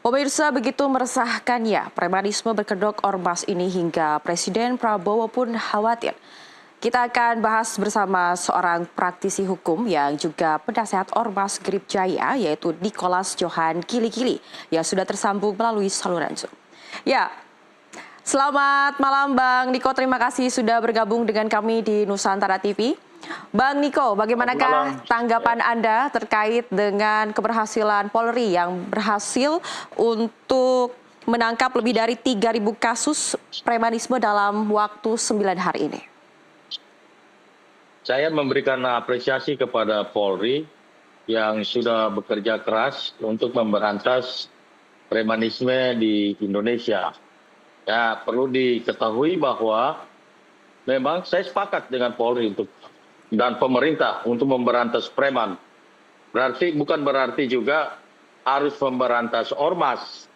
Pemirsa, begitu meresahkannya premanisme berkedok ormas ini hingga Presiden Prabowo pun khawatir. Kita akan bahas bersama seorang praktisi hukum yang juga penasehat Ormas Grip Jaya, yaitu Nicholas Johan Kili-Kili, yang sudah tersambung melalui saluran Zoom. Ya, selamat malam Bang Niko, terima kasih sudah bergabung dengan kami di Nusantara TV. Bang Niko, bagaimanakah tanggapan Anda terkait dengan keberhasilan Polri yang berhasil untuk menangkap lebih dari 3.000 kasus premanisme dalam waktu 9 hari ini? Saya memberikan apresiasi kepada Polri yang sudah bekerja keras untuk memberantas premanisme di Indonesia. Ya, perlu diketahui bahwa memang saya sepakat dengan Polri dan pemerintah untuk memberantas preman. Bukan berarti juga harus memberantas ormas.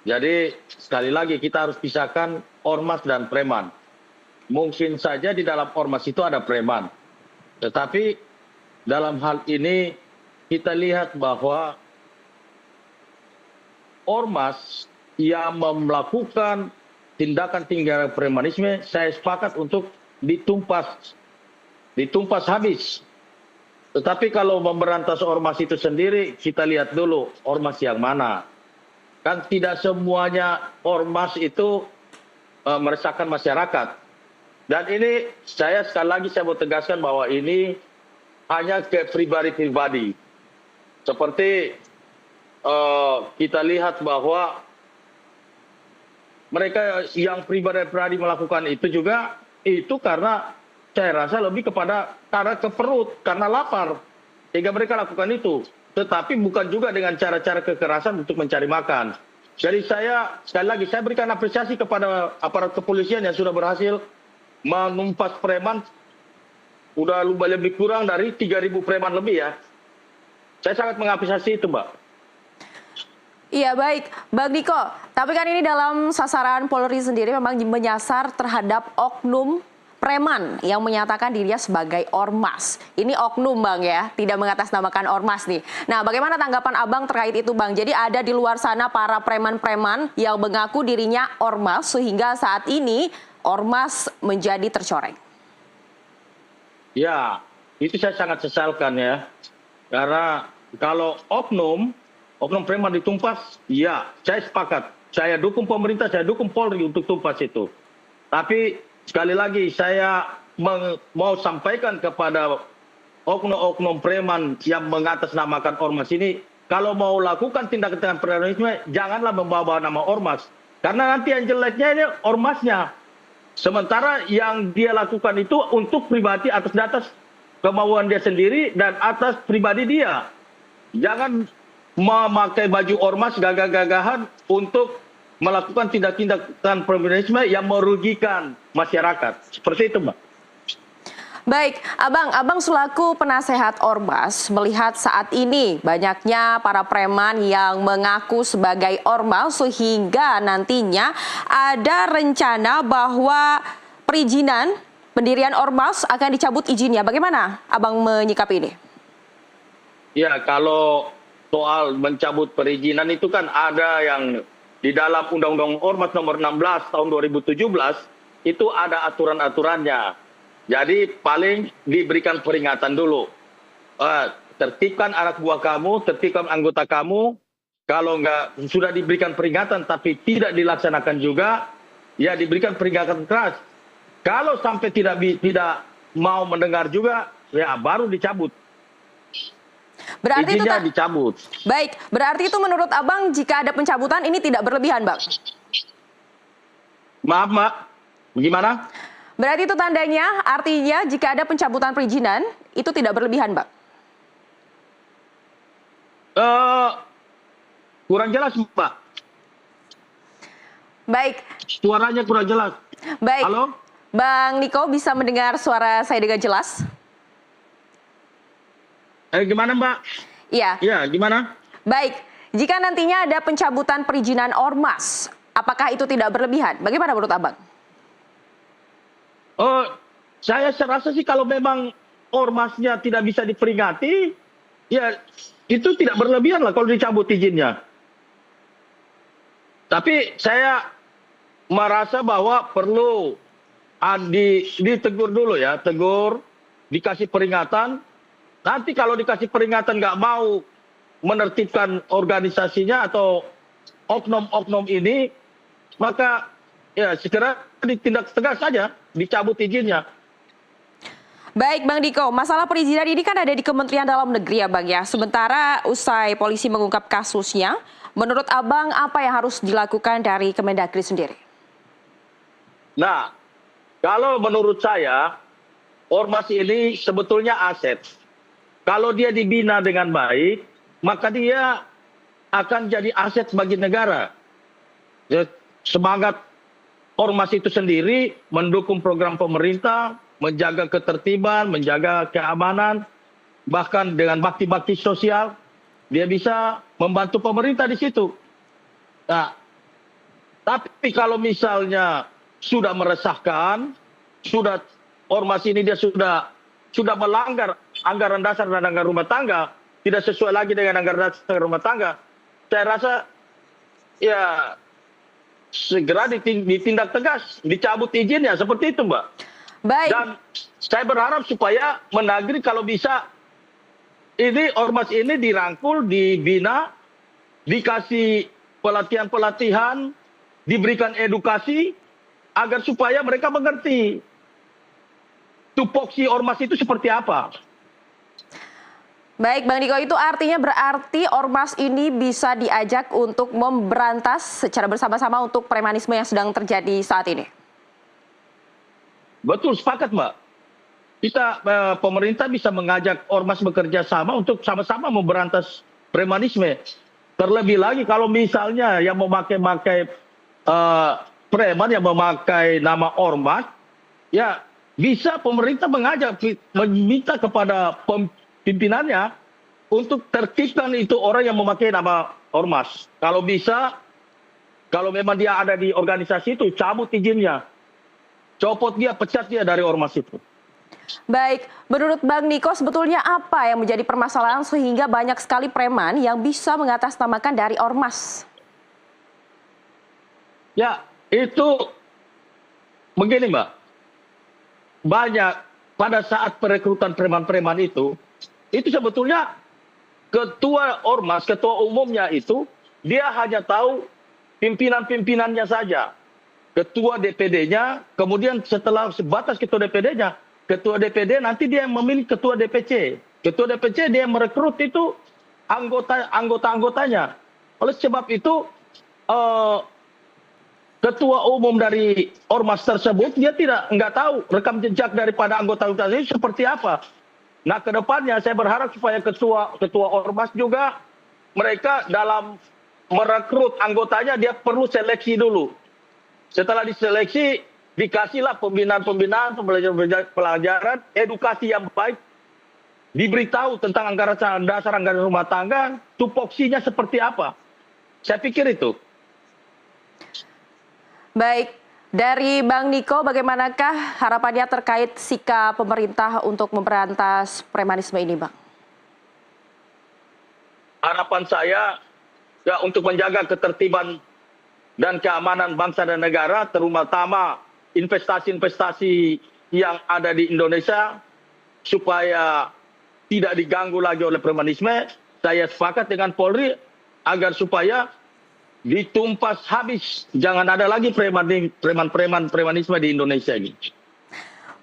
Jadi sekali lagi kita harus pisahkan ormas dan preman. Mungkin saja di dalam ormas itu ada preman. Tetapi dalam hal ini kita lihat bahwa ormas yang melakukan tindakan premanisme, saya sepakat untuk ditumpas habis. Tetapi kalau memberantas ormas itu sendiri, kita lihat dulu ormas yang mana. Kan tidak semuanya ormas itu meresahkan masyarakat. Dan ini sekali lagi saya mau tegaskan bahwa ini hanya ke pribadi-pribadi. Seperti kita lihat bahwa mereka yang pribadi-pribadi melakukan itu juga, itu karena saya rasa lebih karena keperut, karena lapar. Sehingga mereka lakukan itu. Tetapi bukan juga dengan cara-cara kekerasan untuk mencari makan. Jadi sekali lagi saya berikan apresiasi kepada aparat kepolisian yang sudah berhasil menumpas preman, udah lebih kurang dari 3.000 preman lebih ya. Saya sangat mengapresiasi itu, Mbak. Iya, baik, Bang Niko. Tapi kan ini dalam sasaran Polri sendiri memang menyasar terhadap oknum preman yang menyatakan dirinya sebagai ormas. Ini oknum, Bang, ya, tidak mengatasnamakan ormas nih. Nah, bagaimana tanggapan Abang terkait itu, Bang? Jadi ada di luar sana para preman-preman yang mengaku dirinya ormas sehingga saat ini ormas menjadi tercoreng. Ya, itu saya sangat sesalkan ya. Karena kalau oknum preman ditumpas, ya saya sepakat. Saya dukung pemerintah, saya dukung Polri untuk tumpas itu. Tapi sekali lagi saya mau sampaikan kepada oknum preman yang mengatasnamakan ormas ini, kalau mau lakukan tindakan premanisme, janganlah membawa nama ormas. Karena nanti yang jeleknya ini ormasnya. Sementara yang dia lakukan itu untuk pribadi atas kemauan dia sendiri dan atas pribadi dia. Jangan memakai baju ormas gagah-gagahan untuk melakukan tindakan premanisme yang merugikan masyarakat. Seperti itu, Mbak. Baik, Abang selaku penasehat ormas melihat saat ini banyaknya para preman yang mengaku sebagai ormas sehingga nantinya ada rencana bahwa perizinan pendirian ormas akan dicabut izinnya. Bagaimana Abang menyikapi ini? Ya, kalau soal mencabut perizinan itu kan ada yang di dalam Undang-Undang Ormas nomor 16 tahun 2017 itu ada aturan-aturannya. Jadi paling diberikan peringatan dulu. Tertibkan anak buah kamu, tertibkan anggota kamu. Kalau nggak sudah diberikan peringatan tapi tidak dilaksanakan juga, ya diberikan peringatan keras. Kalau sampai tidak mau mendengar juga, ya baru dicabut. Berarti izinnya dicabut. Baik, berarti itu menurut Abang jika ada pencabutan ini tidak berlebihan, Bang? Maaf, Mbak. Gimana? Berarti itu tandanya, artinya jika ada pencabutan perizinan, itu tidak berlebihan, Bang? Kurang jelas, Mbak. Baik. Suaranya kurang jelas. Baik. Halo? Bang Niko, bisa mendengar suara saya dengan jelas? Gimana, Mbak? Iya. Iya, gimana? Baik. Jika nantinya ada pencabutan perizinan ormas, apakah itu tidak berlebihan? Bagaimana menurut Abang? Saya rasa sih kalau memang ormasnya tidak bisa diperingati, ya itu tidak berlebihan lah kalau dicabut izinnya. Tapi saya merasa bahwa perlu ditegur dulu ya, tegur, dikasih peringatan. Nanti kalau dikasih peringatan nggak mau menertibkan organisasinya atau oknum-oknum ini, maka ya segera ditindak tegas saja, dicabut izinnya. Baik Bang Diko, masalah perizinan ini kan ada di Kementerian Dalam Negeri ya Bang ya. Sementara usai polisi mengungkap kasusnya, menurut Abang apa yang harus dilakukan dari Kemendagri sendiri? Nah, kalau menurut saya, ormas ini sebetulnya aset. Kalau dia dibina dengan baik, maka dia akan jadi aset bagi negara. Semangat ormas itu sendiri mendukung program pemerintah, menjaga ketertiban, menjaga keamanan, bahkan dengan bakti-bakti sosial, dia bisa membantu pemerintah di situ. Nah, tapi kalau misalnya sudah meresahkan, sudah ormas ini dia sudah melanggar anggaran dasar dan anggaran rumah tangga, tidak sesuai lagi dengan anggaran dasar rumah tangga, saya rasa ya segera ditindak tegas, dicabut izinnya, seperti itu Mbak. Baik. Dan saya berharap supaya Mendagri kalau bisa ini ormas ini dirangkul, dibina, dikasih pelatihan-pelatihan, diberikan edukasi agar supaya mereka mengerti tupoksi ormas itu seperti apa. Baik Bang Diko, itu artinya berarti ormas ini bisa diajak untuk memberantas secara bersama-sama untuk premanisme yang sedang terjadi saat ini. Betul, sepakat Mbak. Kita pemerintah bisa mengajak ormas bekerja sama untuk sama-sama memberantas premanisme. Terlebih lagi kalau misalnya yang memakai preman, yang memakai nama ormas, ya bisa pemerintah mengajak, meminta kepada pimpinannya untuk tertibkan itu orang yang memakai nama ormas. Kalau bisa, kalau memang dia ada di organisasi itu, cabut izinnya. Copot dia, pecat dia dari ormas itu. Baik, menurut Bang Niko sebetulnya apa yang menjadi permasalahan sehingga banyak sekali preman yang bisa mengatasnamakan dari ormas? Ya, itu begini Mbak. Banyak pada saat perekrutan preman-preman itu sebetulnya ketua ormas, ketua umumnya itu, dia hanya tahu pimpinan-pimpinannya saja. Ketua DPD-nya, kemudian setelah sebatas ketua DPD-nya, ketua DPD nanti dia yang memilih ketua DPC. Ketua DPC dia yang merekrut itu anggota-anggotanya. Oleh sebab itu, ketua umum dari ormas tersebut, dia nggak tahu rekam jejak daripada anggota-anggotanya itu seperti apa. Nah, ke depannya saya berharap supaya ketua ormas juga mereka dalam merekrut anggotanya dia perlu seleksi dulu. Setelah diseleksi, dikasihlah pembinaan-pembinaan, pelajaran, edukasi yang baik, diberitahu tentang anggaran dasar, anggaran rumah tangga, tupoksinya seperti apa. Saya pikir itu. Baik, dari Bang Niko bagaimanakah harapannya terkait sikap pemerintah untuk memberantas premanisme ini, Bang? Harapan saya ya untuk menjaga ketertiban dan keamanan bangsa dan negara, terutama investasi-investasi yang ada di Indonesia, supaya tidak diganggu lagi oleh premanisme. Saya sepakat dengan Polri agar supaya ditumpas habis, jangan ada lagi premanisme di Indonesia ini.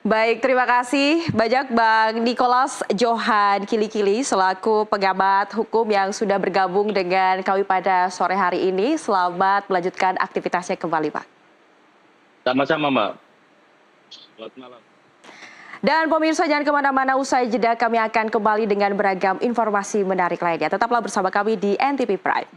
Baik, terima kasih banyak Bang Nicholas Johan Kili-Kili selaku pengamat hukum yang sudah bergabung dengan kami pada sore hari ini. Selamat melanjutkan aktivitasnya kembali, Pak. Sama-sama, Mbak. Selamat malam. Dan pemirsa jangan kemana-mana, usai jeda kami akan kembali dengan beragam informasi menarik lainnya. Tetaplah bersama kami di NTV Prime.